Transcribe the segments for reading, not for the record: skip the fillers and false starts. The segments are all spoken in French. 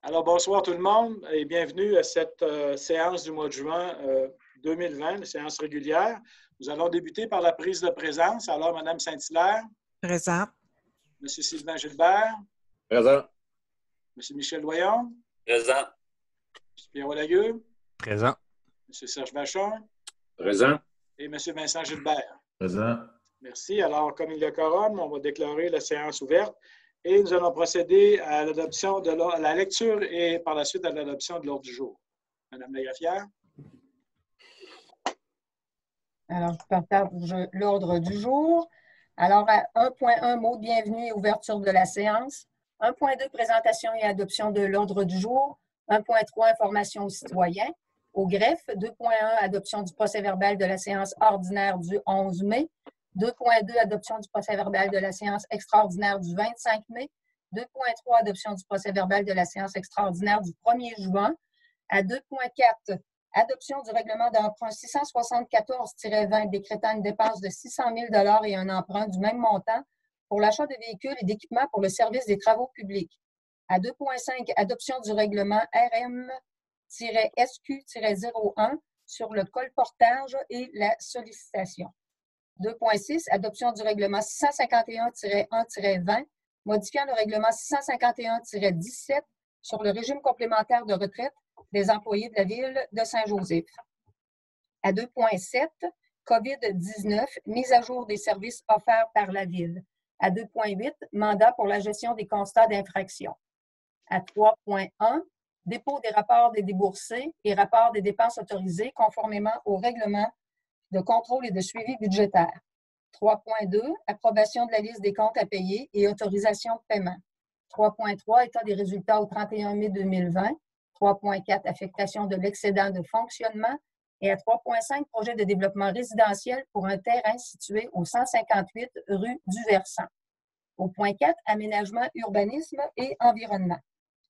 Alors, bonsoir tout le monde et bienvenue à cette séance du mois de juin 2020, la séance régulière. Nous allons débuter par la prise de présence. Alors, Mme Saint-Hilaire. Présent. M. Sylvain Gilbert. Présent. M. Michel Doyon. Présent. M. Pierrot Lagueux. Présent. M. Serge Vachon. Présent. Et M. Vincent Gilbert. Présent. Merci. Alors, comme il y a quorum, on va déclarer la séance ouverte et nous allons procéder à l'adoption de la lecture et par la suite à l'adoption de l'ordre du jour. Mme la greffière. Alors, je partage l'ordre du jour. Alors, à 1.1, mot de bienvenue et ouverture de la séance. 1.2, présentation et adoption de l'ordre du jour. 1.3, information aux citoyens. Au greffe, 2.1, adoption du procès-verbal de la séance ordinaire du 11 mai. 2.2, adoption du procès-verbal de la séance extraordinaire du 25 mai. 2.3, adoption du procès-verbal de la séance extraordinaire du 1er juin. À 2.4, adoption du règlement d'emprunt 674-20 décrétant une dépense de 600 000 et un emprunt du même montant pour l'achat de véhicules et d'équipements pour le service des travaux publics. À 2.5, adoption du règlement RM-SQ-01 sur le colportage et la sollicitation. 2.6, adoption du règlement 651-1-20, modifiant le règlement 651-17 sur le régime complémentaire de retraite des employés de la Ville de Saint-Joseph. À 2.7, COVID-19, mise à jour des services offerts par la Ville. À 2.8, mandat pour la gestion des constats d'infraction. À 3.1, dépôt des rapports des déboursés et rapports des dépenses autorisées conformément au règlement de contrôle et de suivi budgétaire. 3.2, approbation de la liste des comptes à payer et autorisation de paiement. 3.3, état des résultats au 31 mai 2020. 3.4, affectation de l'excédent de fonctionnement. Et à 3.5, projet de développement résidentiel pour un terrain situé au 158 rue du Versant. Au point 4, aménagement, urbanisme et environnement.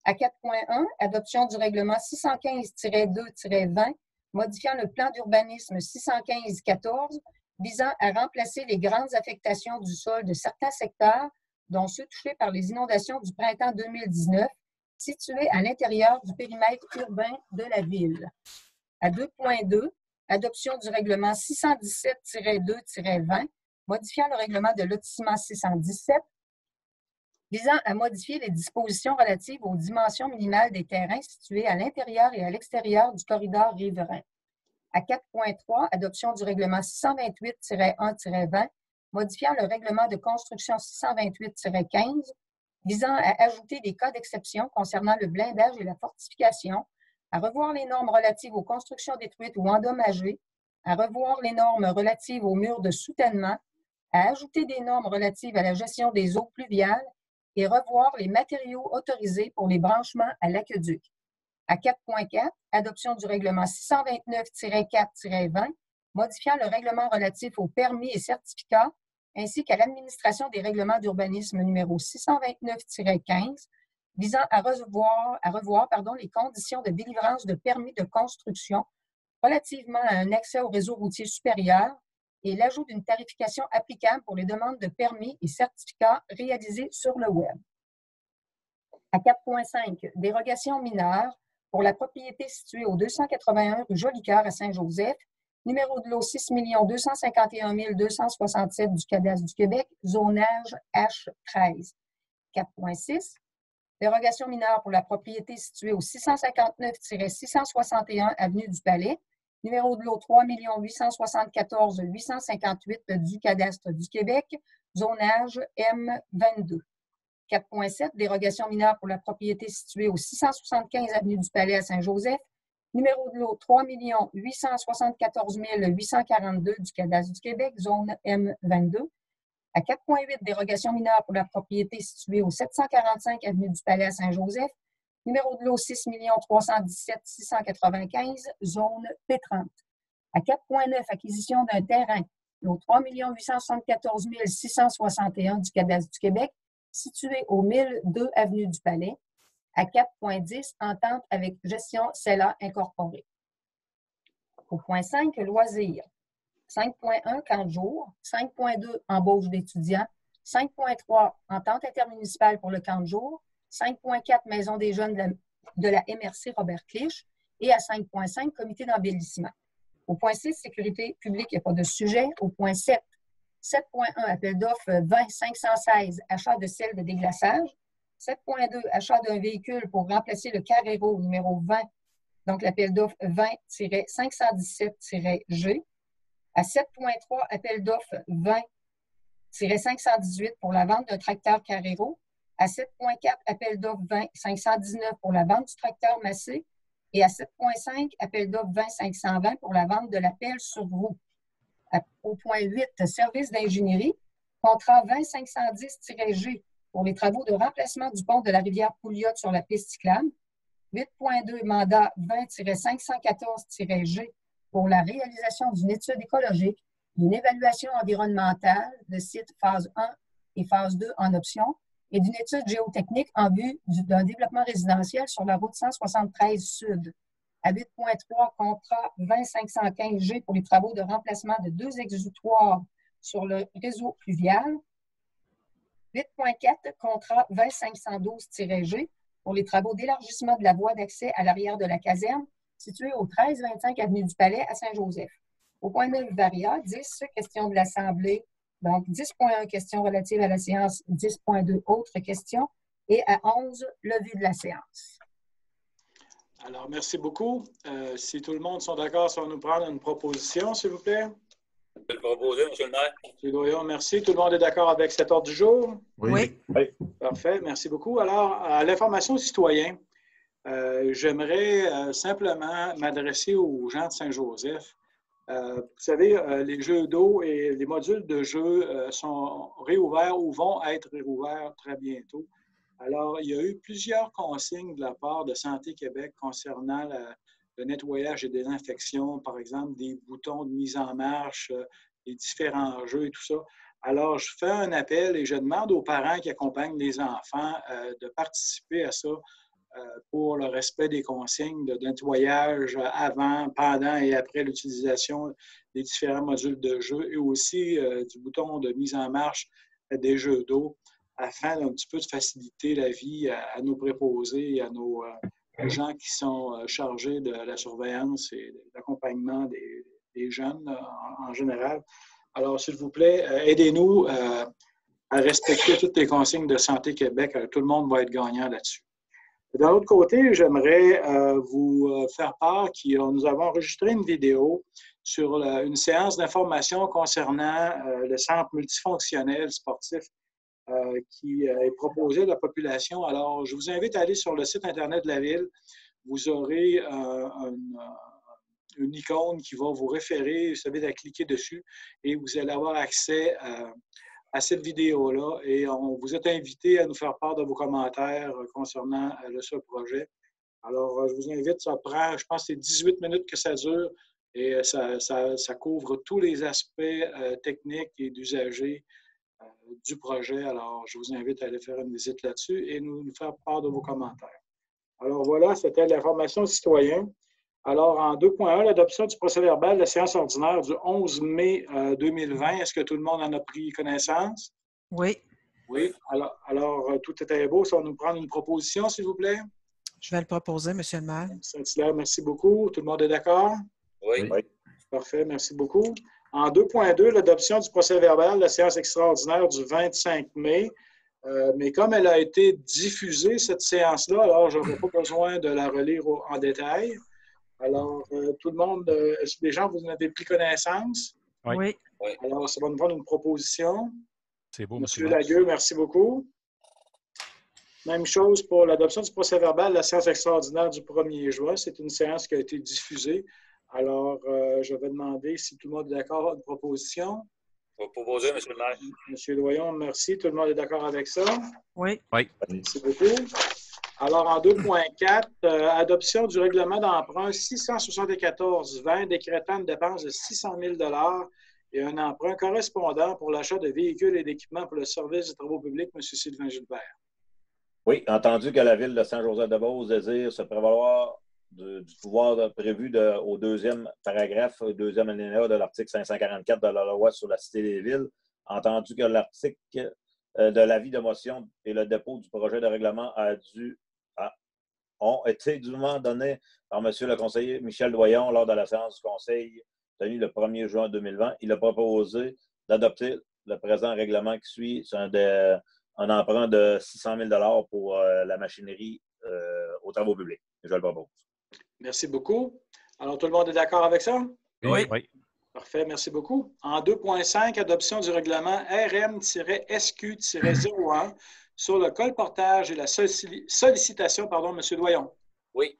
À 4.1, adoption du règlement 615-2-20, modifiant le plan d'urbanisme 615-14, visant à remplacer les grandes affectations du sol de certains secteurs, dont ceux touchés par les inondations du printemps 2019, situés à l'intérieur du périmètre urbain de la Ville. À 2.2, adoption du règlement 617-2-20, modifiant le règlement de lotissement 617, visant à modifier les dispositions relatives aux dimensions minimales des terrains situés à l'intérieur et à l'extérieur du corridor riverain. À 4.3, adoption du règlement 628-1-20, modifiant le règlement de construction 628-15, visant à ajouter des cas d'exception concernant le blindage et la fortification, à revoir les normes relatives aux constructions détruites ou endommagées, à revoir les normes relatives aux murs de soutènement, à ajouter des normes relatives à la gestion des eaux pluviales et revoir les matériaux autorisés pour les branchements à l'aqueduc. À 4.4, adoption du règlement 629-4-20, modifiant le règlement relatif aux permis et certificats, ainsi qu'à l'administration des règlements d'urbanisme numéro 629-15, visant à revoir les conditions de délivrance de permis de construction relativement à un accès au réseau routier supérieur et l'ajout d'une tarification applicable pour les demandes de permis et certificats réalisés sur le web. À 4.5, dérogation mineure pour la propriété située au 281 rue Jolicoeur à Saint-Joseph, numéro de lot 6 251 267 du cadastre du Québec, zonage H13. 4.6, dérogation mineure pour la propriété située au 659-661 avenue du Palais, numéro de lot 3 874 858 du cadastre du Québec, zonage M22. 4.7, dérogation mineure pour la propriété située au 675 avenue du Palais à Saint-Joseph, numéro de lot 3 874 842 du cadastre du Québec, zone M22. À 4.8, dérogation mineure pour la propriété située au 745 avenue du Palais à Saint-Joseph, numéro de lot 6 317 695, zone P30. À 4.9, acquisition d'un terrain, lot 3 874 661 du cadastre du Québec, situé au 1002 avenue du Palais. À 4.10, entente avec Gestion Cella Incorporée. Au point 5, loisirs. 5.1, camp de jour. 5.2, embauche d'étudiants. 5.3, entente intermunicipale pour le camp de jour. 5.4, maison des jeunes de la MRC Robert Clich et à 5.5, comité d'embellissement. Au point 6, sécurité publique, il n'y a pas de sujet. Au point 7, 7.1, appel d'offres 20-516, achat de sel de déglaçage. 7.2, achat d'un véhicule pour remplacer le Carrero numéro 20, donc l'appel d'offres 20-517-G. À 7.3, appel d'offres 20-518 pour la vente d'un tracteur Carrero. À 7.4, appel d'offres 20-519 pour la vente du tracteur Massé. Et à 7.5, appel d'offres 20-520 pour la vente de la pelle sur roue. Au point 8, service d'ingénierie, contrat 20-510-G pour les travaux de remplacement du pont de la rivière Pouliot sur la piste cyclable. 8.2, mandat 20-514-G pour la réalisation d'une étude écologique, d'une évaluation environnementale de site phase 1 et phase 2 en option, et d'une étude géotechnique en vue d'un développement résidentiel sur la route 173 Sud. À 8.3, contrat 20-515G pour les travaux de remplacement de 2 exutoires sur le réseau fluvial. 8.4, contrat 20-512-G pour les travaux d'élargissement de la voie d'accès à l'arrière de la caserne située au 13-25 avenue du Palais à Saint-Joseph. Au point 9, varia, 10, questions de l'Assemblée. Donc, 10.1, questions relatives à la séance, 10.2, autres questions. Et à 11, levée de la séance. Alors, merci beaucoup. Si tout le monde sont d'accord, ça va nous prendre une proposition, s'il vous plaît. Je vais le proposer, M. le maire. M. Doyon, merci. Tout le monde est d'accord avec cet ordre du jour? Oui. Parfait, merci beaucoup. Alors, à l'information aux citoyens, j'aimerais simplement m'adresser aux gens de Saint-Joseph. Vous savez, les jeux d'eau et les modules de jeu sont réouverts ou vont être réouverts très bientôt. Alors, il y a eu plusieurs consignes de la part de Santé Québec concernant le nettoyage et désinfection, par exemple, des boutons de mise en marche, les différents jeux et tout ça. Alors, je fais un appel et je demande aux parents qui accompagnent les enfants de participer à ça pour le respect des consignes de nettoyage avant, pendant et après l'utilisation des différents modules de jeu et aussi du bouton de mise en marche des jeux d'eau afin d'un petit peu de faciliter la vie à nos préposés et à nos gens qui sont chargés de la surveillance et de l'accompagnement des jeunes en général. Alors, s'il vous plaît, aidez-nous à respecter toutes les consignes de Santé Québec. Tout le monde va être gagnant là-dessus. D'un autre côté, j'aimerais vous faire part que nous avons enregistré une vidéo sur une séance d'information concernant le centre multifonctionnel sportif qui est proposé à la population. Alors, je vous invite à aller sur le site Internet de la Ville. Vous aurez une icône qui va vous référer. Vous savez, à cliquer dessus et vous allez avoir accès à cette vidéo-là et on vous est invité à nous faire part de vos commentaires concernant ce projet. Alors, je vous invite, ça prend, je pense que c'est 18 minutes que ça dure et ça couvre tous les aspects techniques et d'usagers du projet. Alors, je vous invite à aller faire une visite là-dessus et nous faire part de vos commentaires. Alors, voilà, c'était l'information citoyenne. Alors, en 2.1, l'adoption du procès-verbal de la séance ordinaire du 11 mai 2020. Est-ce que tout le monde en a pris connaissance? Oui. Oui. Alors tout était beau. Ça va nous prendre une proposition, s'il vous plaît. Je vais le proposer, M. le maire. Saint-Hilaire, merci beaucoup. Tout le monde est d'accord? Oui. Parfait, merci beaucoup. En 2.2, l'adoption du procès-verbal de la séance extraordinaire du 25 mai. Mais comme elle a été diffusée, cette séance-là, alors je n'aurai pas besoin de la relire en détail. Alors, tout le monde, est-ce que les gens, vous en avez pris connaissance? Oui. Alors, ça va nous prendre une proposition. C'est beau, Monsieur Lagueux, merci beaucoup. Même chose pour l'adoption du procès-verbal de la séance extraordinaire du 1er juin. C'est une séance qui a été diffusée. Alors, je vais demander si tout le monde est d'accord avec une proposition. Je vais proposer, M. le maire. Monsieur Doyon, merci. Tout le monde est d'accord avec ça? Oui. Merci beaucoup. Alors, en 2.4, adoption du règlement d'emprunt 674-20 décrétant une dépense de 600 000 $ et un emprunt correspondant pour l'achat de véhicules et d'équipements pour le service des travaux publics, M. Sylvain Gilbert. Oui, entendu que la Ville de Saint-Joseph-de-Beauce désire se prévaloir du pouvoir prévu au deuxième paragraphe, deuxième alinéa de l'article 544 de la loi sur la Cité des villes, entendu que l'article de l'avis de motion et le dépôt du projet de règlement a dû ont été dûment donnés par M. le conseiller Michel Doyon lors de la séance du Conseil tenue le 1er juin 2020. Il a proposé d'adopter le présent règlement qui suit. C'est un emprunt de 600 000 pour la machinerie aux travaux publics. Je le propose. Merci beaucoup. Alors, tout le monde est d'accord avec ça? Oui. Parfait, merci beaucoup. En 2.5, adoption du règlement RM-SQ-01 sur le colportage et la sollicitation, M. Doyon. Oui.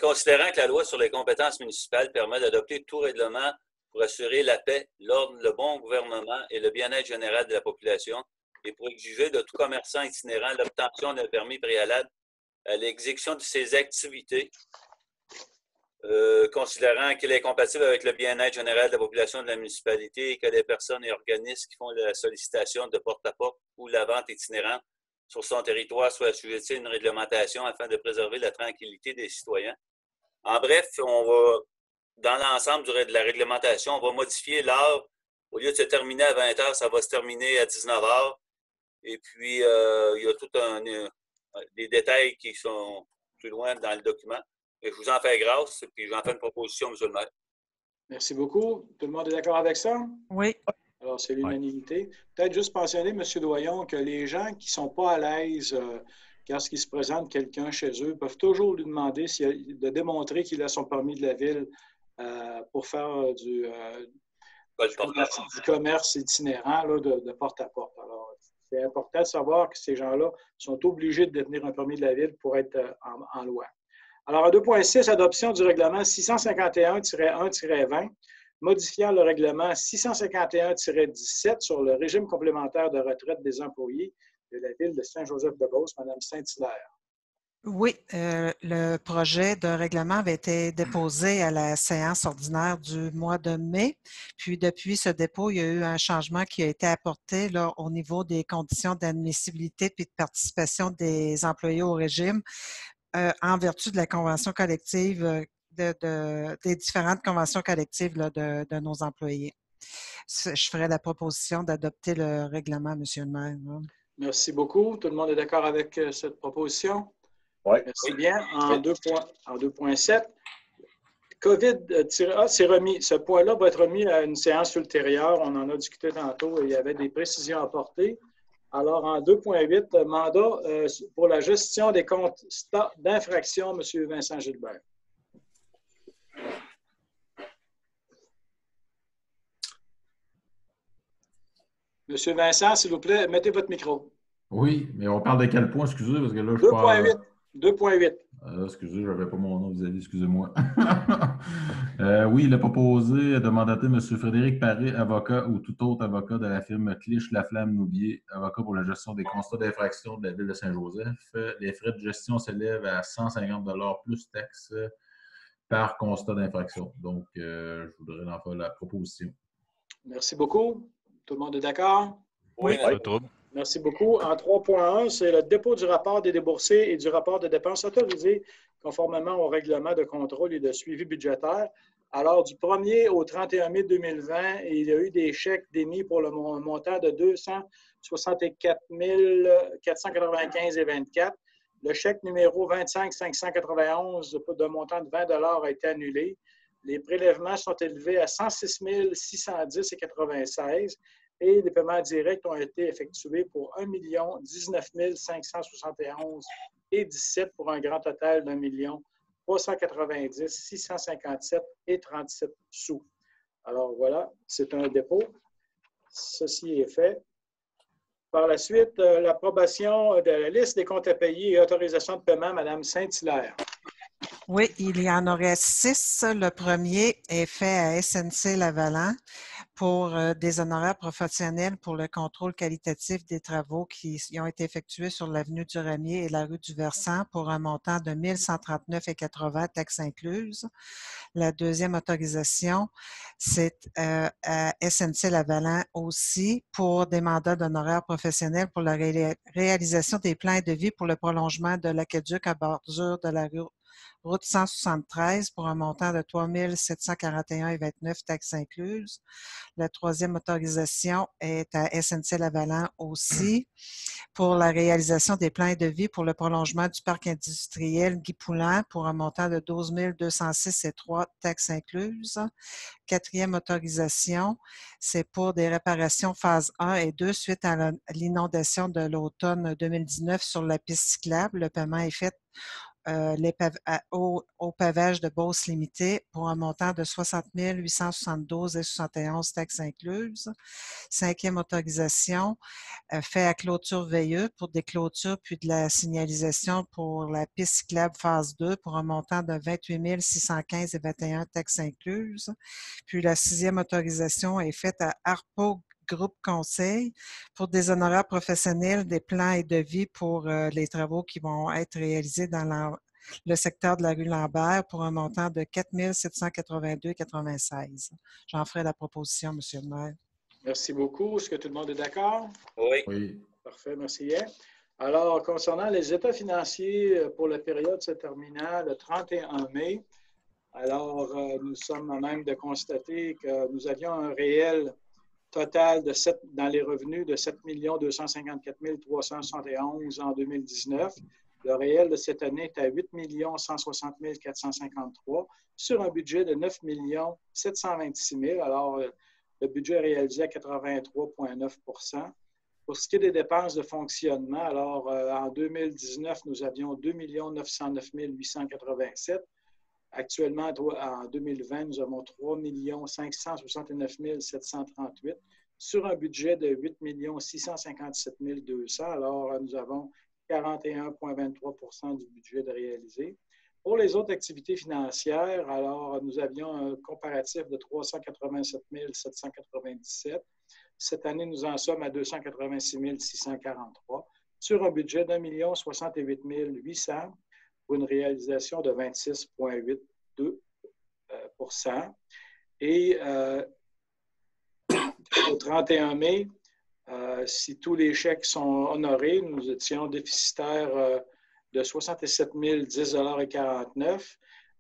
Considérant que la loi sur les compétences municipales permet d'adopter tout règlement pour assurer la paix, l'ordre, le bon gouvernement et le bien-être général de la population et pour exiger de tout commerçant itinérant l'obtention d'un permis préalable à l'exécution de ses activités, considérant qu'il est compatible avec le bien-être général de la population de la municipalité et que les personnes et organismes qui font la sollicitation de porte-à-porte ou la vente itinérante sur son territoire soient assujettis à une réglementation afin de préserver la tranquillité des citoyens. En bref, on va, dans l'ensemble de la réglementation, on va modifier l'heure. Au lieu de se terminer à 20 h, ça va se terminer à 19 h. Et puis, il y a tout des détails qui sont plus loin dans le document. Et je vous en fais grâce, et puis j'en fais une proposition, M. le maire. Merci beaucoup. Tout le monde est d'accord avec ça? Oui. Alors, c'est l'unanimité. Peut-être juste mentionner, M. Doyon, que les gens qui ne sont pas à l'aise lorsqu'il se présente quelqu'un chez eux peuvent toujours lui demander de démontrer qu'il a son permis de la ville pour faire du commerce itinérant là, de porte-à-porte. Alors, c'est important de savoir que ces gens-là sont obligés de détenir un permis de la ville pour être en loi. Alors, en 2.6, adoption du règlement 651-1-20, modifiant le règlement 651-17 sur le régime complémentaire de retraite des employés de la ville de Saint-Joseph-de-Beauce, Mme Saint-Hilaire. Oui, le projet de règlement avait été déposé à la séance ordinaire du mois de mai. Puis, depuis ce dépôt, il y a eu un changement qui a été apporté là, au niveau des conditions d'admissibilité et de participation des employés au régime. En vertu de la convention collective, des différentes conventions collectives là, de nos employés. Je ferai la proposition d'adopter le règlement, M. le maire. Merci beaucoup. Tout le monde est d'accord avec cette proposition? Oui. Merci bien. En 2.7, COVID-A, c'est remis. Ce point-là va être remis à une séance ultérieure. On en a discuté tantôt et il y avait des précisions à apporter. Alors, en 2.8, mandat pour la gestion des constats d'infraction, M. Vincent Gilbert. M. Vincent, s'il vous plaît, mettez votre micro. Oui, mais on parle de quel point, excusez, parce que là, je 2.8. 2.8. Excusez, je n'avais pas mon nom vis-à-vis, excusez-moi. Oui, il a proposé de mandater M. Frédéric Paré, avocat ou tout autre avocat de la firme Clich-Laflamme-Noubier, avocat pour la gestion des constats d'infraction de la ville de Saint-Joseph. Les frais de gestion s'élèvent à 150 $ plus taxes par constat d'infraction. Donc, je voudrais en faire la proposition. Merci beaucoup. Tout le monde est d'accord? Oui, Oui. Merci beaucoup. En 3.1, c'est le dépôt du rapport des déboursés et du rapport de dépenses autorisés conformément au règlement de contrôle et de suivi budgétaire. Alors, du 1er au 31 mai 2020, il y a eu des chèques démis pour le montant de 264 495,24. Le chèque numéro 25 591 d'un montant de 20 $ a été annulé. Les prélèvements sont élevés à 106 610,96 et les paiements directs ont été effectués pour 1 19 571,17 pour un grand total d'1 390 657,37 sous. Alors voilà, c'est un dépôt. Ceci est fait. Par la suite, l'approbation de la liste des comptes à payer et autorisation de paiement, Mme Saint-Hilaire. Oui, il y en aurait 6. Le premier est fait à SNC-Lavalin pour des honoraires professionnels pour le contrôle qualitatif des travaux qui ont été effectués sur l'avenue du Ramier et la rue du Versant pour un montant de 1 139,80 taxes incluses. La deuxième autorisation, c'est à SNC-Lavalin aussi pour des mandats d'honoraires professionnels pour la réalisation des plans de vie pour le prolongement de l'aqueduc à bordure de la rue route 173 pour un montant de 3 741,29 taxes incluses. La troisième autorisation est à SNC-Lavalin aussi pour la réalisation des plans et devis pour le prolongement du parc industriel Guy Poulin pour un montant de 12 206,3 taxes incluses. Quatrième autorisation, c'est pour des réparations phase 1 et 2 suite à l'inondation de l'automne 2019 sur la piste cyclable. Le paiement est fait au pavage de Beauce Limité pour un montant de 60 872,71 taxes incluses. Cinquième autorisation, fait à clôture veilleux pour des clôtures puis de la signalisation pour la piste cyclable phase 2 pour un montant de 28 615,21 taxes incluses. Puis la sixième autorisation est faite à Arpo Groupe Conseil pour des honoraires professionnels, des plans et devis pour les travaux qui vont être réalisés dans le secteur de la rue Lambert pour un montant de 4 782,96. J'en ferai la proposition, M. le maire. Merci beaucoup. Est-ce que tout le monde est d'accord? Oui. Oui. Parfait, merci. Alors, concernant les états financiers pour la période se terminant le 31 mai, alors nous sommes à même de constater que nous avions un réel total dans les revenus de 7 254 371 en 2019. Le réel de cette année est à 8 160 453 sur un budget de 9 726 000. Alors, le budget est réalisé à 83,9 %. Pour ce qui est des dépenses de fonctionnement, alors en 2019, nous avions 2 909 887. Actuellement, en 2020, nous avons 3 569 738 sur un budget de 8 657 200. Alors, nous avons 41,23 % du budget de réalisé. Pour les autres activités financières, alors, nous avions un comparatif de 387 797. Cette année, nous en sommes à 286 643 sur un budget d'1 068 800 pour une réalisation de 26,82 %. Et au 31 mai, si tous les chèques sont honorés, nous étions déficitaires de 67 010,49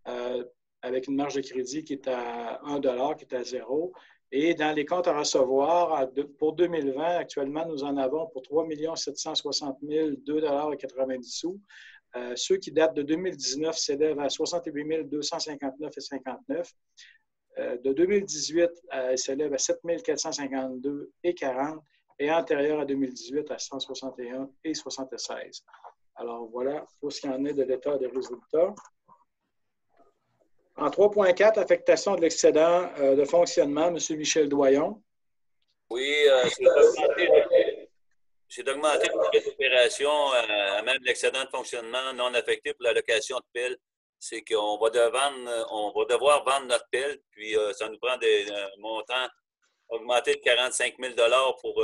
$ avec une marge de crédit qui est à 1 $, qui est à 0. Et dans les comptes à recevoir, pour 2020, actuellement, nous en avons pour 3 760 002,90 $. Ceux qui datent de 2019 s'élèvent à 68 259,59 $. De 2018, ils s'élèvent à 7 452,40 $ et antérieur à 2018 à 161,76 $. Alors voilà pour ce qui en est de l'état des résultats. En 3.4, affectation de l'excédent de fonctionnement, M. Michel Doyon. Oui, c'est d'augmenter le budget d'opération à même l'excédent de fonctionnement non affecté pour la location de piles. C'est qu'on va devoir vendre notre pile, puis ça nous prend des montants augmentés de 45 000 $ pour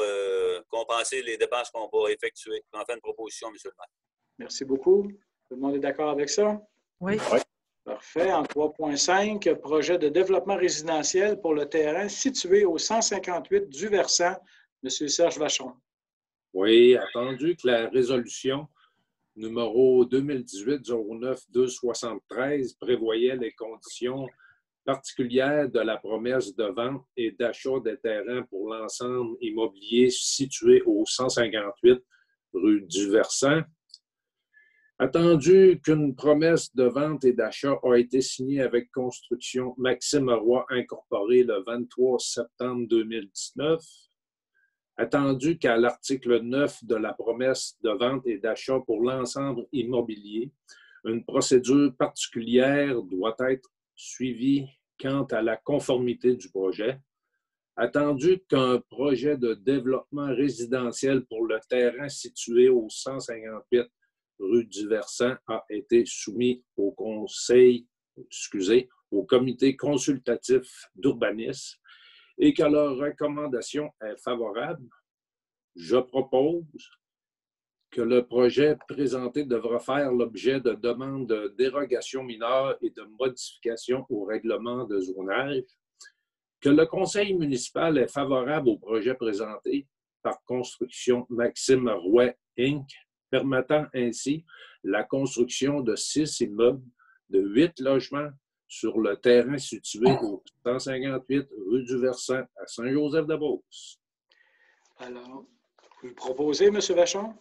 compenser les dépenses qu'on va effectuer. On fait une proposition, M. le maire. Merci beaucoup. Tout le monde est d'accord avec ça? Oui. Parfait. En 3.5, projet de développement résidentiel pour le terrain situé au 158 du Versant. M. Serge Vachon. Oui, attendu que la résolution numéro 2018-09-273 prévoyait les conditions particulières de la promesse de vente et d'achat des terrains pour l'ensemble immobilier situé au 158 rue du Versant. Attendu qu'une promesse de vente et d'achat a été signée avec Construction Maxime Roy Incorporée le 23 septembre 2019. Attendu qu'à l'article 9 de la promesse de vente et d'achat pour l'ensemble immobilier, une procédure particulière doit être suivie quant à la conformité du projet. Attendu qu'un projet de développement résidentiel pour le terrain situé au 158 rue du Versant a été soumis au comité consultatif d'urbanisme et que leur recommandation est favorable, je propose que le projet présenté devra faire l'objet de demandes de dérogation mineure et de modification au règlement de zonage, que le conseil municipal est favorable au projet présenté par Construction Maxime Roy Inc., permettant ainsi la construction de 6 immeubles de 8 logements sur le terrain situé au 158 rue du Versant à Saint-Joseph-de-Beauce. Alors, vous le proposez, M. Vachon?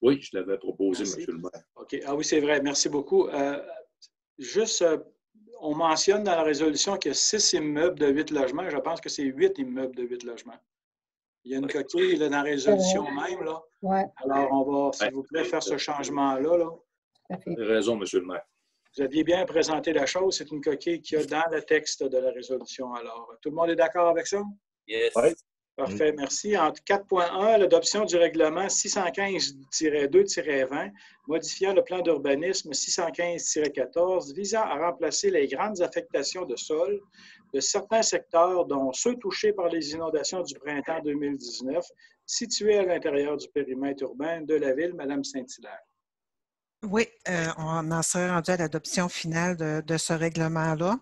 Oui, je l'avais proposé, Merci. M. le maire. OK. Ah oui, c'est vrai. Merci beaucoup. Juste, on mentionne dans la résolution qu'il y a 6 immeubles de 8 logements. Je pense que c'est 8 immeubles de 8 logements. Il y a une coquille là, dans la résolution même. Là. Ouais. Alors, on va, s'il vous plaît, faire ce changement-là. Là. Tout à fait. Vous avez raison, M. le maire. Vous aviez bien présenté la chose. C'est une coquille qu'il y a dans le texte de la résolution. Alors, tout le monde est d'accord avec ça? Yes. Oui. Parfait, merci. En 4.1, l'adoption du règlement 615-2-20, modifiant le plan d'urbanisme 615-14, visant à remplacer les grandes affectations de sol de certains secteurs, dont ceux touchés par les inondations du printemps 2019, situés à l'intérieur du périmètre urbain de la ville. Madame Saint-Hilaire. Oui, on en serait rendu à l'adoption finale de ce règlement-là.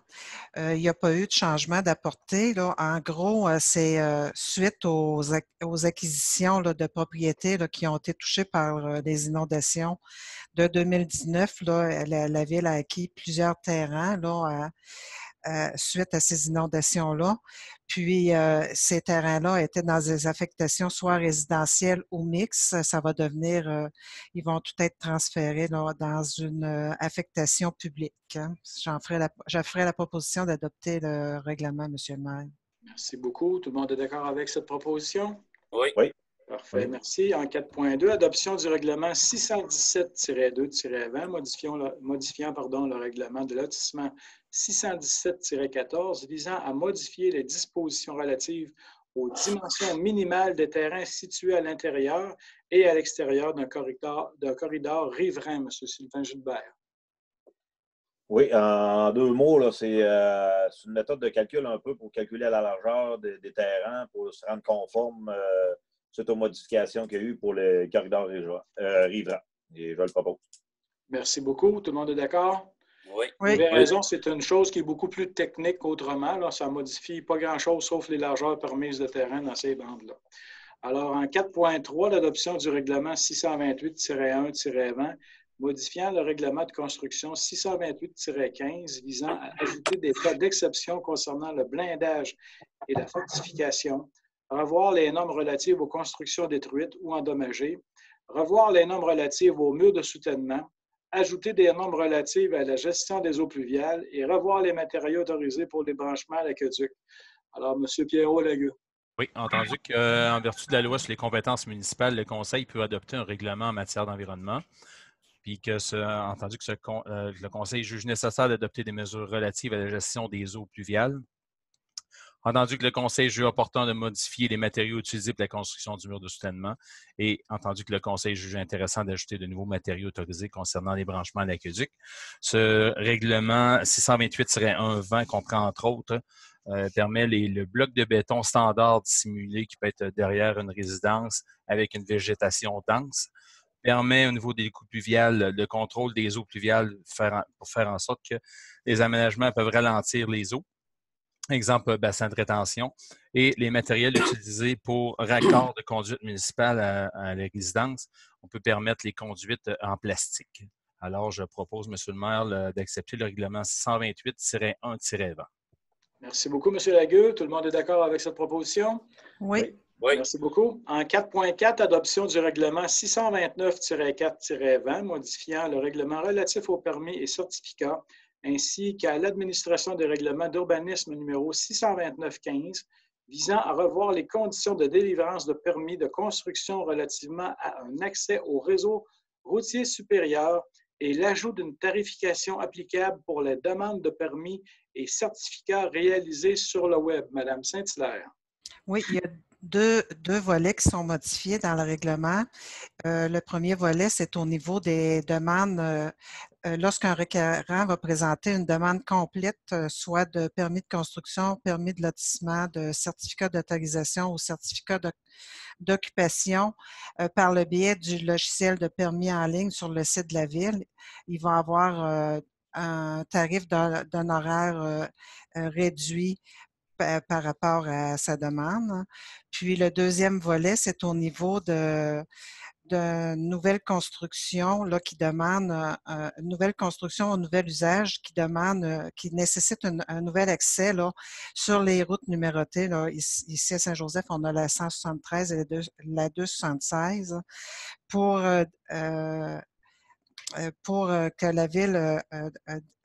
Il n'y a pas eu de changement d'apporter. En gros, c'est suite aux acquisitions là, de propriétés là, qui ont été touchées par les inondations de 2019. Là, la Ville a acquis plusieurs terrains là, suite à ces inondations-là. Puis, ces terrains-là étaient dans des affectations soit résidentielles ou mixtes. Ça va devenir, ils vont tout être transférés là, dans une affectation publique. Hein. Je ferai la proposition d'adopter le règlement, M. le maire. Merci beaucoup. Tout le monde est d'accord avec cette proposition? Oui. Oui. Parfait, Oui. merci. En 4.2, adoption du règlement 617-2-20, modifiant le règlement de lotissement 617-14, visant à modifier les dispositions relatives aux dimensions minimales des terrains situés à l'intérieur et à l'extérieur d'un corridor riverain, M. Sylvain Gilbert. Oui, en 2 mots, là, c'est une méthode de calcul un peu pour calculer la largeur des terrains, pour se rendre conforme suite aux modifications qu'il y a eu pour le corridor riverain. Et je le propose. Merci beaucoup. Tout le monde est d'accord? Oui. Vous avez raison, c'est une chose qui est beaucoup plus technique qu'autrement. Là, ça ne modifie pas grand-chose sauf les largeurs permises de terrain dans ces bandes-là. Alors, en 4.3, l'adoption du règlement 628-1-20, modifiant le règlement de construction 628-15, visant à ajouter des cas d'exception concernant le blindage et la fortification, revoir les normes relatives aux constructions détruites ou endommagées, revoir les normes relatives aux murs de soutènement, ajouter des normes relatives à la gestion des eaux pluviales et revoir les matériaux autorisés pour les branchements à l'aqueduc. Alors, M. Pierrot-Lagueux. Oui, entendu qu'en vertu de la loi sur les compétences municipales, le Conseil peut adopter un règlement en matière d'environnement, puis entendu que le Conseil juge nécessaire d'adopter des mesures relatives à la gestion des eaux pluviales. Entendu que le Conseil juge opportun de modifier les matériaux utilisés pour la construction du mur de soutènement et entendu que le Conseil juge intéressant d'ajouter de nouveaux matériaux autorisés concernant les branchements à l'aqueduc. Ce règlement 628-1-20 comprend entre autres permet le bloc de béton standard dissimulé qui peut être derrière une résidence avec une végétation dense, permet au niveau des coûts pluviales le contrôle des eaux pluviales pour faire en sorte que les aménagements peuvent ralentir les eaux. Exemple, bassin de rétention, et les matériels utilisés pour raccord de conduite municipale à la résidence, on peut permettre les conduites en plastique. Alors, je propose, M. le maire, d'accepter le règlement 628-1-20. Merci beaucoup, M. Lagueux. Tout le monde est d'accord avec cette proposition? Oui. Oui. Merci beaucoup. En 4.4, adoption du règlement 629-4-20, modifiant le règlement relatif aux permis et certificats, ainsi qu'à l'administration des règlements d'urbanisme numéro 629-15, visant à revoir les conditions de délivrance de permis de construction relativement à un accès au réseau routier supérieur et l'ajout d'une tarification applicable pour les demandes de permis et certificats réalisés sur le web. Madame Saint-Hilaire. Oui, il y a deux volets qui sont modifiés dans le règlement. Le premier volet, c'est au niveau des demandes. Lorsqu'un requérant va présenter une demande complète, soit de permis de construction, permis de lotissement, de certificat d'autorisation ou certificat d'occupation par le biais du logiciel de permis en ligne sur le site de la Ville, il va avoir un tarif d'un horaire réduit par rapport à sa demande. Puis le deuxième volet, c'est au niveau de nouvelles constructions là, qui demandent une nouvelle construction, un nouvel usage qui nécessite un nouvel accès là, sur les routes numérotées. Là. Ici à Saint-Joseph, on a la 173 et la 276 pour que la ville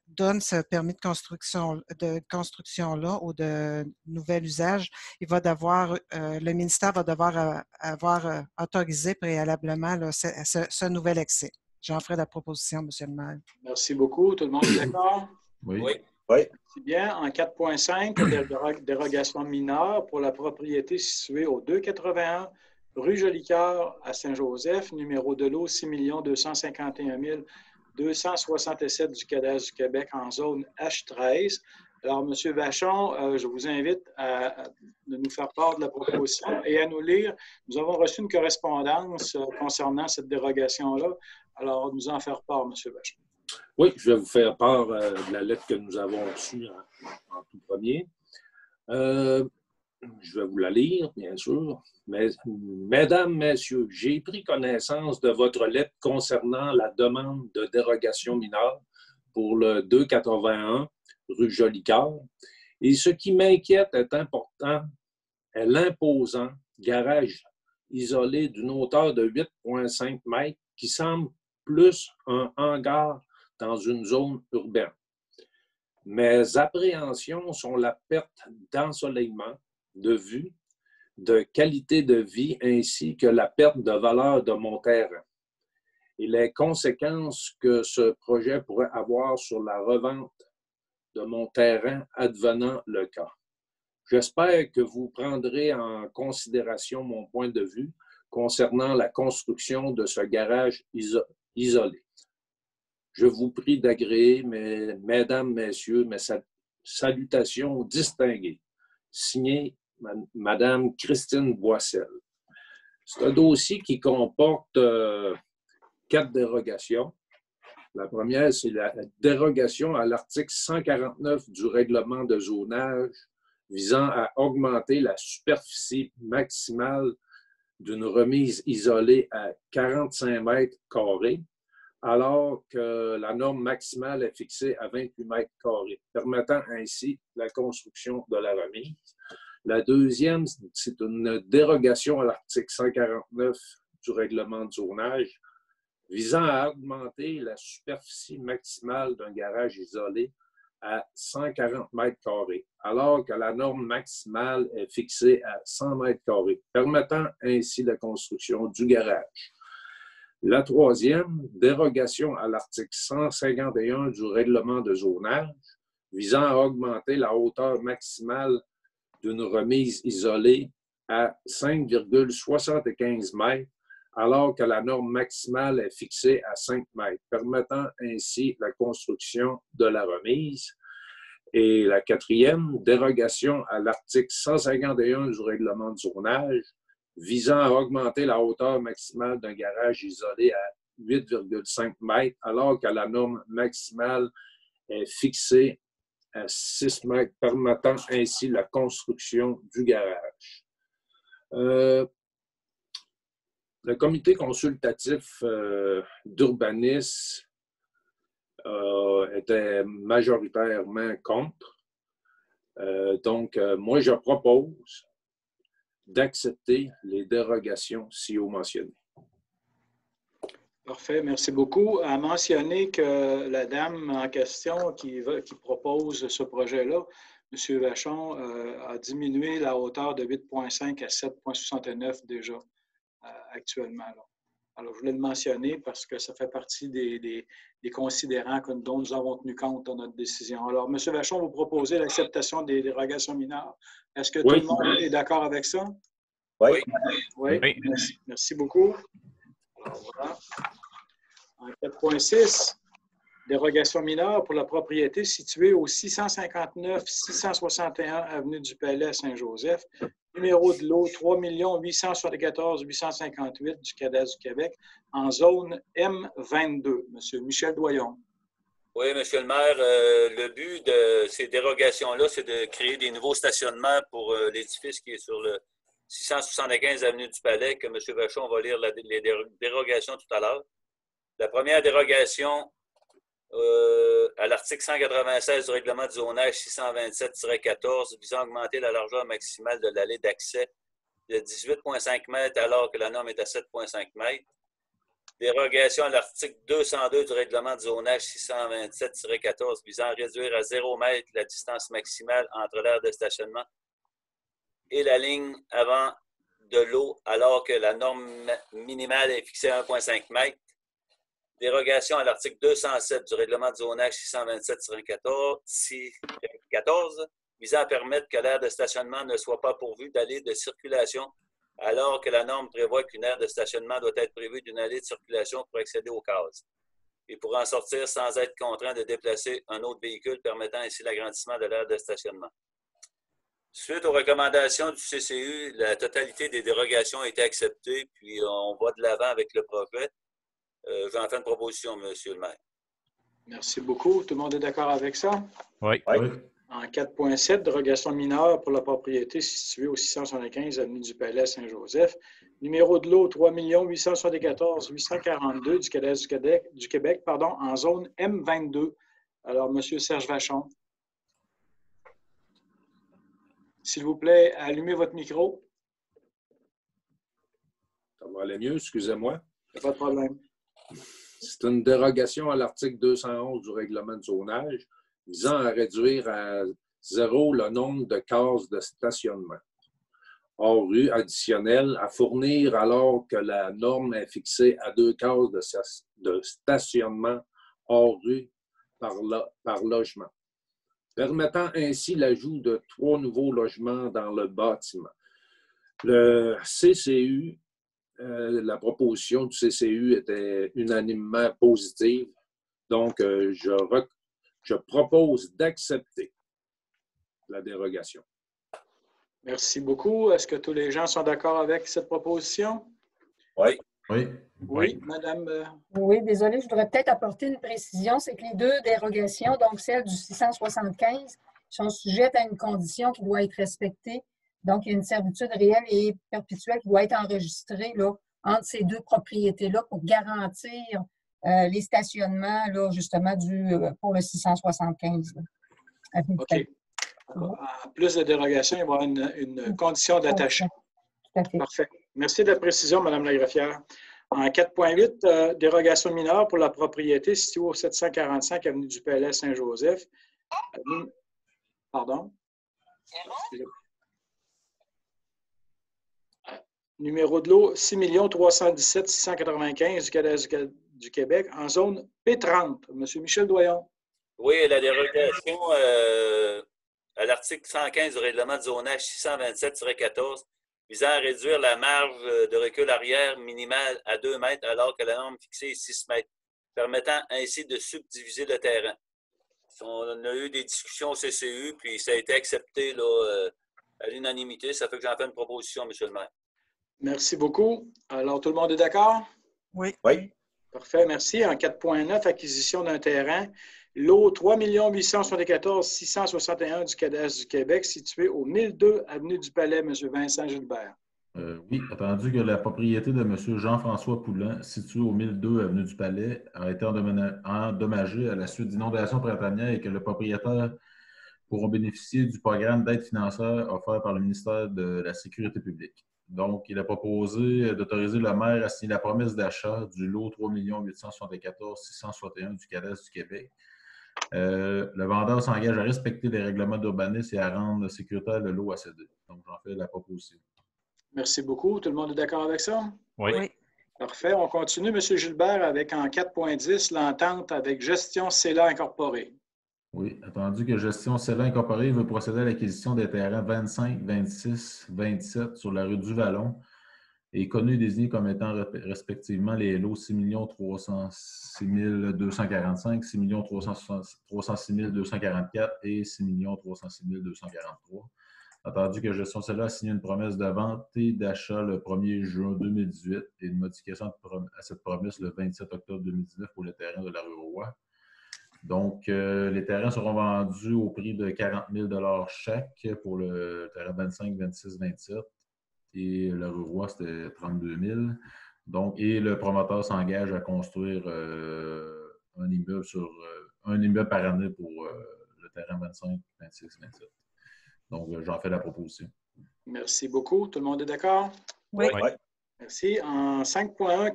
donne ce permis de construction-là ou de nouvel usage, le ministère va devoir avoir autorisé préalablement là, ce nouvel accès. J'en ferai la proposition, M. le maire. Merci beaucoup. Tout le monde est d'accord? Oui. C'est bien. En 4.5, dérogation mineure pour la propriété située au 281 rue Jolicoeur à Saint-Joseph, numéro de lot 6 251 267 du cadastre du Québec en zone H13. Alors, M. Vachon, je vous invite de nous faire part de la proposition et à nous lire. Nous avons reçu une correspondance concernant cette dérogation-là. Alors, nous en faire part, M. Vachon. Oui, je vais vous faire part de la lettre que nous avons reçue en tout premier. Je vais vous la lire, bien sûr. Mesdames, Messieurs, j'ai pris connaissance de votre lettre concernant la demande de dérogation mineure pour le 281 rue Jolicoeur. Et ce qui m'inquiète est important, est l'imposant garage isolé d'une hauteur de 8,5 mètres qui semble plus un hangar dans une zone urbaine. Mes appréhensions sont la perte d'ensoleillement, de vue, de qualité de vie ainsi que la perte de valeur de mon terrain et les conséquences que ce projet pourrait avoir sur la revente de mon terrain advenant le cas. J'espère que vous prendrez en considération mon point de vue concernant la construction de ce garage isolé. Je vous prie d'agréer, mesdames, messieurs, mes salutations distinguées. Signé Madame Christine Boissel. C'est un dossier qui comporte 4 dérogations. La première, c'est la dérogation à l'article 149 du règlement de zonage visant à augmenter la superficie maximale d'une remise isolée à 45 mètres carrés, alors que la norme maximale est fixée à 28 mètres carrés, permettant ainsi la construction de la remise. La deuxième, c'est une dérogation à l'article 149 du règlement de zonage visant à augmenter la superficie maximale d'un garage isolé à 140 mètres carrés, alors que la norme maximale est fixée à 100 mètres carrés, permettant ainsi la construction du garage. La troisième, dérogation à l'article 151 du règlement de zonage visant à augmenter la hauteur maximale d'une remise isolée à 5,75 mètres, alors que la norme maximale est fixée à 5 mètres, permettant ainsi la construction de la remise. Et la quatrième, dérogation à l'article 151 du règlement de zonage visant à augmenter la hauteur maximale d'un garage isolé à 8,5 mètres, alors que la norme maximale est fixée à 6 mètres, permettant ainsi la construction du garage. Le comité consultatif d'urbanisme était majoritairement contre. Donc, moi, je propose d'accepter les dérogations ci-haut mentionnées. Parfait, merci beaucoup. À mentionner que la dame en question qui propose ce projet-là, M. Vachon, a diminué la hauteur de 8,5 à 7,69 déjà actuellement. Là. Alors, je voulais le mentionner parce que ça fait partie des considérants dont nous avons tenu compte dans notre décision. Alors, M. Vachon, vous proposez l'acceptation des dérogations mineures. Est-ce que tout le monde est d'accord avec ça? Oui. Oui. Merci beaucoup. Alors, voilà. En 4.6, dérogation mineure pour la propriété située au 659-661 avenue du Palais à Saint-Joseph, numéro de lot 3 874 858 du cadastre du Québec, en zone M22. Monsieur Michel Doyon. Oui, Monsieur le maire, le but de ces dérogations-là, c'est de créer des nouveaux stationnements pour l'édifice qui est sur 675 avenue du Palais, que M. Vachon va lire les dérogations tout à l'heure. La première dérogation à l'article 196 du règlement du zonage 627-14 visant à augmenter la largeur maximale de l'allée d'accès de 18,5 mètres alors que la norme est à 7,5 mètres. Dérogation à l'article 202 du règlement du zonage 627-14 visant à réduire à 0 mètre la distance maximale entre l'aire de stationnement et la ligne avant de l'eau alors que la norme minimale est fixée à 1,5 mètre. Dérogation à l'article 207 du règlement du zonage 627-14 visant à permettre que l'aire de stationnement ne soit pas pourvue d'allées de circulation alors que la norme prévoit qu'une aire de stationnement doit être prévue d'une allée de circulation pour accéder aux cases et pour en sortir sans être contraint de déplacer un autre véhicule permettant ainsi l'agrandissement de l'aire de stationnement. Suite aux recommandations du CCU, la totalité des dérogations a été acceptée, puis on va de l'avant avec le projet. J'en fais une proposition, M. le maire. Merci beaucoup. Tout le monde est d'accord avec ça? Oui. Oui. En 4.7, dérogation mineure pour la propriété située au 675 avenue du Palais Saint-Joseph. Numéro de lot 3 874 842 du Québec, en zone M22. Alors, M. Serge Vachon, s'il vous plaît, allumez votre micro. Ça va aller mieux, excusez-moi. Pas de problème. C'est une dérogation à l'article 211 du règlement de zonage visant à réduire à 0 le nombre de cases de stationnement hors rue additionnelles à fournir alors que la norme est fixée à 2 cases de stationnement hors rue par logement, permettant ainsi l'ajout de 3 nouveaux logements dans le bâtiment. Le CCU, la proposition du CCU était unanimement positive, donc je propose d'accepter la dérogation. Merci beaucoup. Est-ce que tous les gens sont d'accord avec cette proposition? Oui. Oui. Oui, Madame. Oui, désolé, je voudrais peut-être apporter une précision, c'est que les deux dérogations, donc celle du 675, sont sujettes à une condition qui doit être respectée. Donc, il y a une servitude réelle et perpétuelle qui doit être enregistrée là, entre ces deux propriétés-là pour garantir les stationnements, là, justement, pour le 675. Là. OK. En plus de dérogation, il va y avoir une condition d'attachement. Tout à fait. Parfait. Merci de la précision, Mme la greffière. En 4.8, dérogation mineure pour la propriété située au 745 avenue du Palais Saint-Joseph. Pardon? Numéro de lot 6 317 695 du Québec en zone P30. M. Michel Doyon. Oui, la dérogation à l'article 115 du règlement de zonage 627-14 visant à réduire la marge de recul arrière minimale à 2 mètres alors que la norme fixée est 6 mètres, permettant ainsi de subdiviser le terrain. On a eu des discussions au CCU, puis ça a été accepté là, à l'unanimité. Ça fait que j'en fais une proposition, M. le maire. Merci beaucoup. Alors, tout le monde est d'accord? Oui. Oui. Parfait, merci. En 4.9, acquisition d'un terrain. Lot 3 874 661 du cadastre du Québec, situé au 1002 avenue du Palais, M. Vincent Gilbert. Oui, attendu que la propriété de M. Jean-François Poulin, située au 1002 avenue du Palais, a été endommagée à la suite d'inondations printanières et que le propriétaire pourra bénéficier du programme d'aide financière offert par le ministère de la Sécurité publique. Donc, il a proposé d'autoriser le maire à signer la promesse d'achat du lot 3 874 661 du cadastre du Québec. Le vendeur s'engage à respecter les règlements d'urbanisme et à rendre sécuritaire le lot à céder. Donc, j'en fais la proposition. Merci beaucoup. Tout le monde est d'accord avec ça? Oui. Oui. Parfait. On continue, M. Gilbert, avec en 4.10, l'entente avec Gestion CELA Incorporée. Oui, attendu que Gestion CELA Incorporée veut procéder à l'acquisition des terrains 25, 26, 27 sur la rue du Vallon et connu et désigné comme étant respectivement les lots 6 306 245, 6 306 244 et 6 306 243. Attendu que Gestion CELA a signé une promesse de vente et d'achat le 1er juin 2018 et une modification à cette promesse le 27 octobre 2019 pour le terrain de la rue Roy. Donc, les terrains seront vendus au prix de 40 000 chaque pour le terrain 25, 26, 27 et la rue Roy, c'était 32 000. Donc, et le promoteur s'engage à construire un immeuble par année pour le terrain 25, 26, 27. Donc, j'en fais la proposition. Merci beaucoup. Tout le monde est d'accord? Oui. Oui. Merci. En 5.1,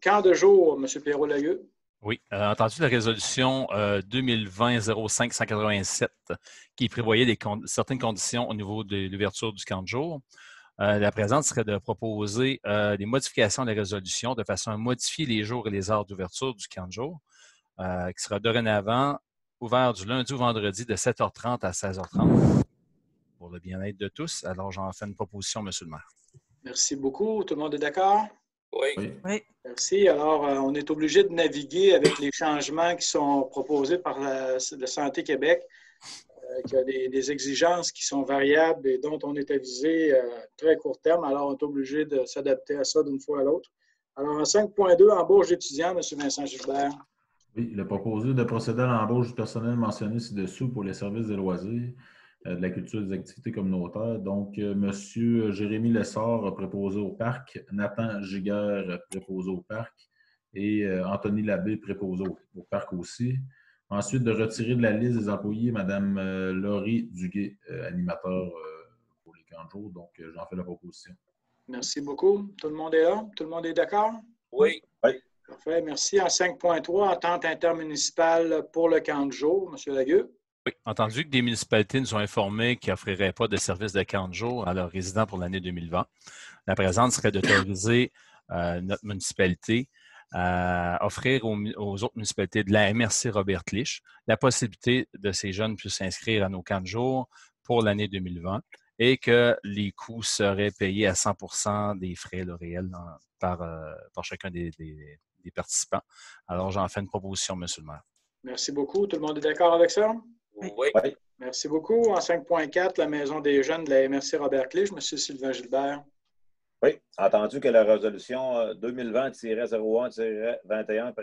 camp de jour, M. Perrault-Lagueux. Oui, entendu la résolution 2020-05-187 qui prévoyait certaines conditions au niveau de l'ouverture du camp de jour. La présente serait de proposer des modifications de la résolution de façon à modifier les jours et les heures d'ouverture du camp de jour, qui sera dorénavant ouvert du lundi au vendredi de 7h30 à 16h30 pour le bien-être de tous. Alors, j'en fais une proposition, M. le maire. Merci beaucoup. Tout le monde est d'accord? Oui. Oui. Merci. Alors, on est obligé de naviguer avec les changements qui sont proposés par la Santé Québec, qui a des exigences qui sont variables et dont on est avisé à très court terme. Alors, on est obligé de s'adapter à ça d'une fois à l'autre. Alors, en 5.2, embauche d'étudiants, M. Vincent Gilbert. Oui, il est proposé de procéder à l'embauche du personnel mentionné ci-dessous pour les services des loisirs, de la culture et des activités communautaires. Donc, M. Jérémy Lessard, préposé au parc, Nathan Giguère, préposé au parc, et Anthony Labbé, préposé au parc aussi. Ensuite, de retirer de la liste des employés Mme Laurie Duguay, animateur pour les camps de jour. Donc, j'en fais la proposition. Merci beaucoup. Tout le monde est là? Tout le monde est d'accord? Oui. Oui. Parfait. Merci. En 5.3, entente intermunicipale pour le camp de jour, M. Lagueux. Oui, entendu que des municipalités nous ont informé qu'ils n'offriraient pas de services de camp de jour à leurs résidents pour l'année 2020. La présente serait d'autoriser notre municipalité à offrir aux autres municipalités de la MRC Robert Clich la possibilité de ces jeunes puissent s'inscrire à nos camps de jour pour l'année 2020 et que les coûts seraient payés à 100% des frais réels par chacun des participants. Alors, j'en fais une proposition, M. le maire. Merci beaucoup. Tout le monde est d'accord avec ça? Oui. Oui. Merci beaucoup. En 5.4, la Maison des jeunes de la MRC Robert Clich, M. Sylvain Gilbert. Oui, entendu que la résolution 2020-01-21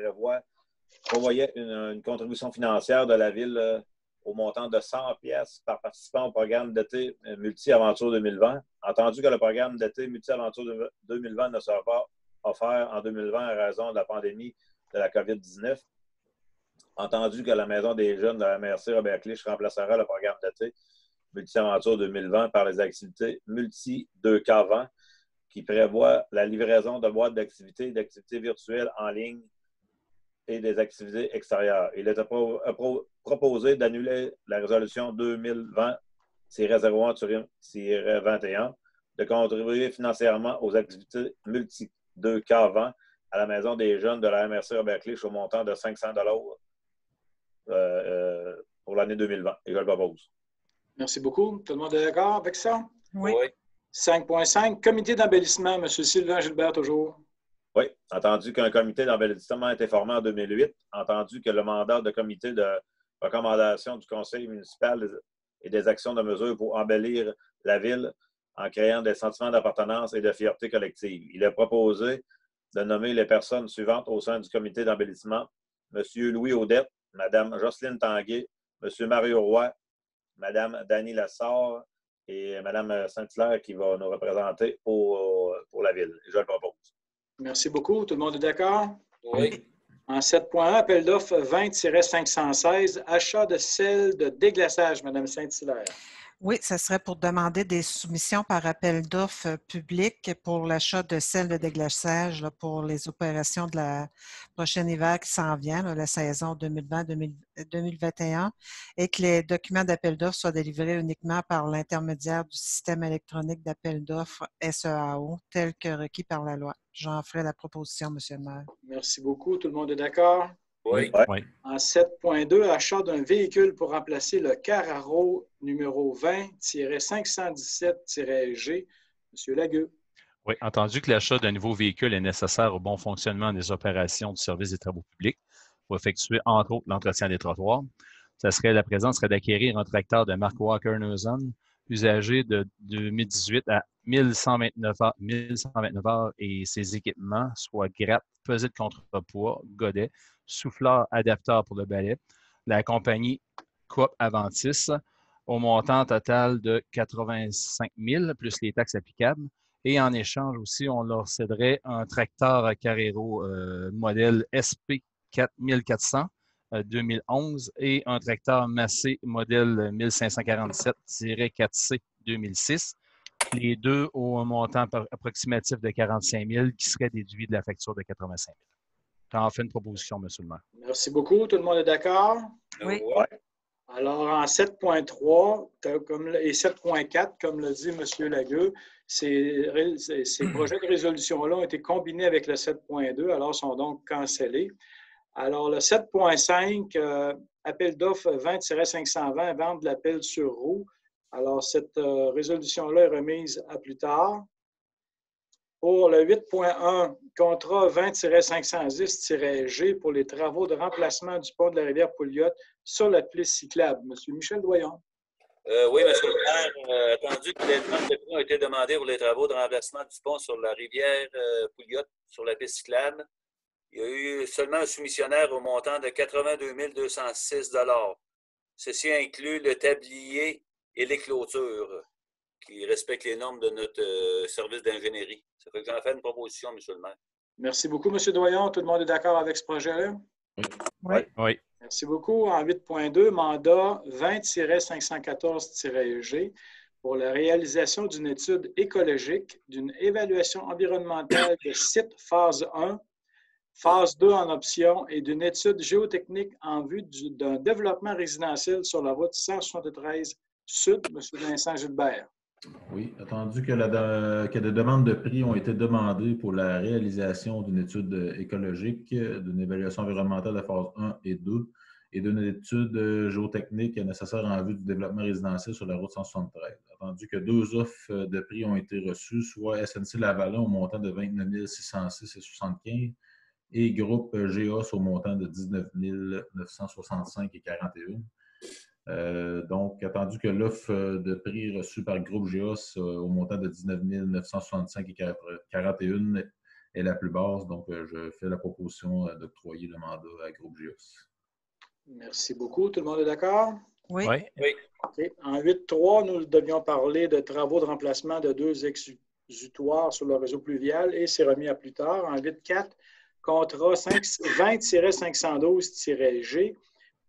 prévoyait une contribution financière de la Ville au montant de 100 pièces par participant au programme d'été Multi-Aventure 2020. Entendu que le programme d'été Multi-Aventure 2020 ne sera pas offert en 2020 à raison de la pandémie de la COVID-19. Entendu que la Maison des jeunes de la MRC Robert Clich remplacera le programme d'été Multi-Aventure 2020 par les activités Multi-2K20 qui prévoit la livraison de boîtes d'activités virtuelles en ligne et des activités extérieures. Il est proposé d'annuler la résolution 2020-01-21 de contribuer financièrement aux activités Multi-2K20 à la Maison des jeunes de la MRC Robert Clich au montant de 500 $ pour l'année 2020. Et je le propose. Merci beaucoup. Tout le monde est d'accord avec ça? Oui. 5.5, comité d'embellissement, M. Sylvain Gilbert, toujours. Oui, entendu qu'un comité d'embellissement a été formé en 2008, entendu que le mandat de comité de recommandation du conseil municipal et des actions de mesure pour embellir la ville en créant des sentiments d'appartenance et de fierté collective. Il est proposé de nommer les personnes suivantes au sein du comité d'embellissement. M. Louis Audette, Mme Jocelyne Tanguay, M. Mario Roy, Mme Dany Lessard, et Mme Saint-Hilaire qui va nous représenter pour la Ville. Je le propose. Merci beaucoup. Tout le monde est d'accord? Oui. En 7.1, appel d'offres 20-516, achat de sel de déglaçage, Mme Saint-Hilaire. Oui, ce serait pour demander des soumissions par appel d'offres public pour l'achat de sel de déglaçage là, pour les opérations de la prochaine hiver qui s'en vient, là, la saison 2020-2021, et que les documents d'appel d'offres soient délivrés uniquement par l'intermédiaire du système électronique d'appel d'offres SEAO, tel que requis par la loi. J'en ferai la proposition, M. le maire. Merci beaucoup. Tout le monde est d'accord? Oui. Oui. En 7.2, achat d'un véhicule pour remplacer le Carraro numéro 20-517-G. M. Lagueux. Oui, entendu que l'achat d'un nouveau véhicule est nécessaire au bon fonctionnement des opérations du service des travaux publics pour effectuer, entre autres, l'entretien des trottoirs, la présente serait d'acquérir un tracteur de marque Walker Neuson, usagé de 2018 à 1129 heures et ses équipements, soit gratte, pesée de contrepoids, godet, souffleur adapteur pour le balai, la compagnie Coop Aventis, au montant total de 85 000 plus les taxes applicables, Et en échange aussi, on leur céderait un tracteur Carrero modèle SP 1400 2011 et un tracteur Massey modèle 1547-4C 2006. Les deux ont un montant approximatif de 45 000 qui serait déduit de la facture de 85 000. J'en fais une proposition, M. le maire. Merci beaucoup. Tout le monde est d'accord? Oui. Ouais. Alors, en 7.3 et 7.4, comme l'a dit M. Lagueux, ces projets de résolution-là ont été combinés avec le 7.2, alors sont donc cancellés. Alors, le 7.5, appel d'offres 20-520, vente de l'appel sur roue. Alors, cette résolution-là est remise à plus tard. Pour le 8.1, contrat 20-510-G pour les travaux de remplacement du pont de la rivière Pouliot sur la piste cyclable. Monsieur Michel Doyon. Oui, M. le maire, attendu que les demandes de prix ont été demandées pour les travaux de remplacement du pont sur la rivière Pouliot sur la piste cyclable, il y a eu seulement un soumissionnaire au montant de 82 206 $. Ceci inclut le tablier et les clôtures qui respectent les normes de notre service d'ingénierie. Ça fait que j'en fais une proposition, M. le maire. Merci beaucoup, M. Doyon. Tout le monde est d'accord avec ce projet-là? Oui. Oui. Merci beaucoup. En 8.2, mandat 20-514-G pour la réalisation d'une étude écologique, d'une évaluation environnementale de site phase 1, phase 2 en option et d'une étude géotechnique en vue d'un développement résidentiel sur la route 173 Sud, M. Vincent Gilbert. Oui, attendu que des demandes de prix ont été demandées pour la réalisation d'une étude écologique, d'une évaluation environnementale de phase 1 et 2 et d'une étude géotechnique nécessaire en vue du développement résidentiel sur la route 173. Attendu que 2 offres de prix ont été reçues, soit SNC Lavalin au montant de 29 606,75 et groupe GEOS au montant de 19 965,41. Donc, attendu que l'offre de prix reçue par Groupe GEOS au montant de 19 965,41 est la plus basse. Donc, je fais la proposition d'octroyer le mandat à Groupe GEOS. Merci beaucoup. Tout le monde est d'accord? Oui. Oui. Oui. Okay. En 8.3, nous devions parler de travaux de remplacement de 2 exutoires sur le réseau pluvial et c'est remis à plus tard. En 8.4, contrat 20-512-G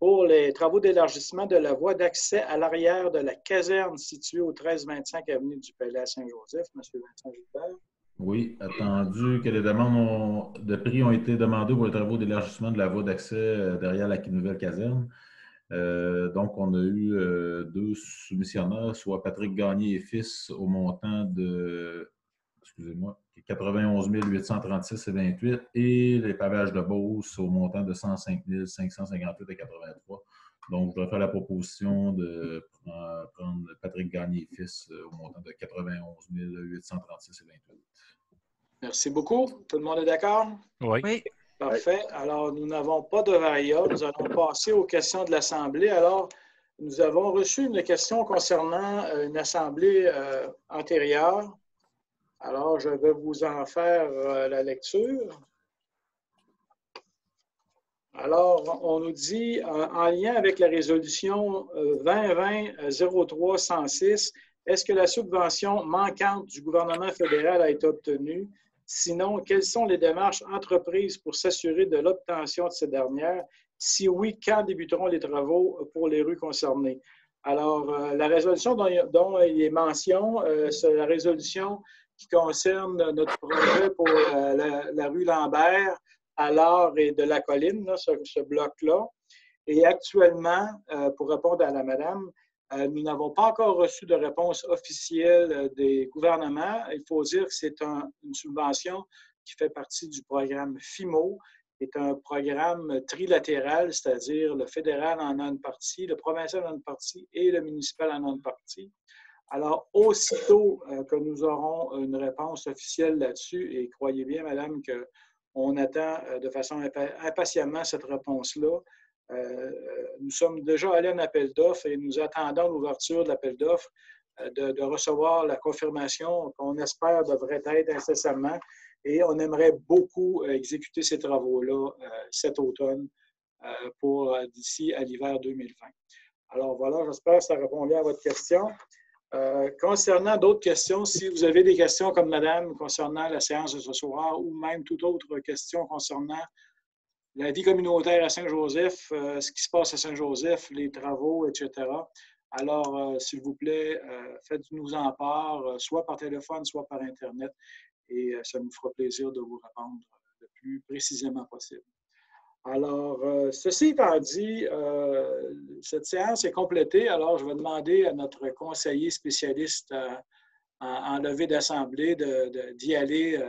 pour les travaux d'élargissement de la voie d'accès à l'arrière de la caserne située au 1325 avenue du Palais à Saint-Joseph. M. Vincent Gilbert. Oui, attendu que les demandes de prix ont été demandées pour les travaux d'élargissement de la voie d'accès derrière la nouvelle caserne. Donc, on a eu 2 soumissionnaires, soit Patrick Gagné et fils, au montant de, 91 836,28 et les pavages de Beauce au montant de 105 558,83. Donc, je dois faire la proposition de prendre Patrick Gagné et fils au montant de 91 836,28. Merci beaucoup. Tout le monde est d'accord? Oui. Oui. Parfait. Alors, nous n'avons pas de varia. Nous allons passer aux questions de l'Assemblée. Alors, nous avons reçu une question concernant une Assemblée antérieure. Alors, je vais vous en faire la lecture. Alors, on nous dit, en lien avec la résolution 2020-03-106, est-ce que la subvention manquante du gouvernement fédéral a été obtenue? Sinon, quelles sont les démarches entreprises pour s'assurer de l'obtention de ces dernières? Si oui, quand débuteront les travaux pour les rues concernées? Alors, la résolution dont il est mention, c'est la résolution qui concerne notre projet pour la rue Lambert, à l'Art et de la Colline, là, ce bloc-là. Et actuellement, pour répondre à la madame, nous n'avons pas encore reçu de réponse officielle des gouvernements. Il faut dire que c'est une subvention qui fait partie du programme FIMO, qui est un programme trilatéral, c'est-à-dire le fédéral en a une partie, le provincial en a une partie et le municipal en a une partie. Alors, aussitôt que nous aurons une réponse officielle là-dessus, et croyez bien, madame, qu'on attend de façon impatiemment cette réponse-là, nous sommes déjà allés en appel d'offres et nous attendons l'ouverture de l'appel d'offres, de recevoir la confirmation qu'on espère devrait être incessamment. Et on aimerait beaucoup exécuter ces travaux-là cet automne pour d'ici à l'hiver 2020. Alors voilà, j'espère que ça répond bien à votre question. Concernant d'autres questions, si vous avez des questions comme madame concernant la séance de ce soir ou même toute autre question concernant la vie communautaire à Saint-Joseph, ce qui se passe à Saint-Joseph, les travaux, etc., alors, s'il vous plaît, faites-nous en part, soit par téléphone, soit par Internet, et ça nous fera plaisir de vous répondre le plus précisément possible. Alors, ceci étant dit, cette séance est complétée. Alors, je vais demander à notre conseiller spécialiste en levée d'assemblée d'y aller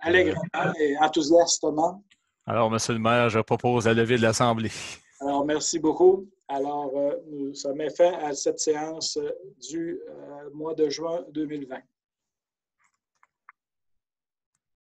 allègrement et enthousiastement. Alors, Monsieur le maire, je propose la levée de l'Assemblée. Alors, merci beaucoup. Alors, ça met fin à cette séance du mois de juin 2020.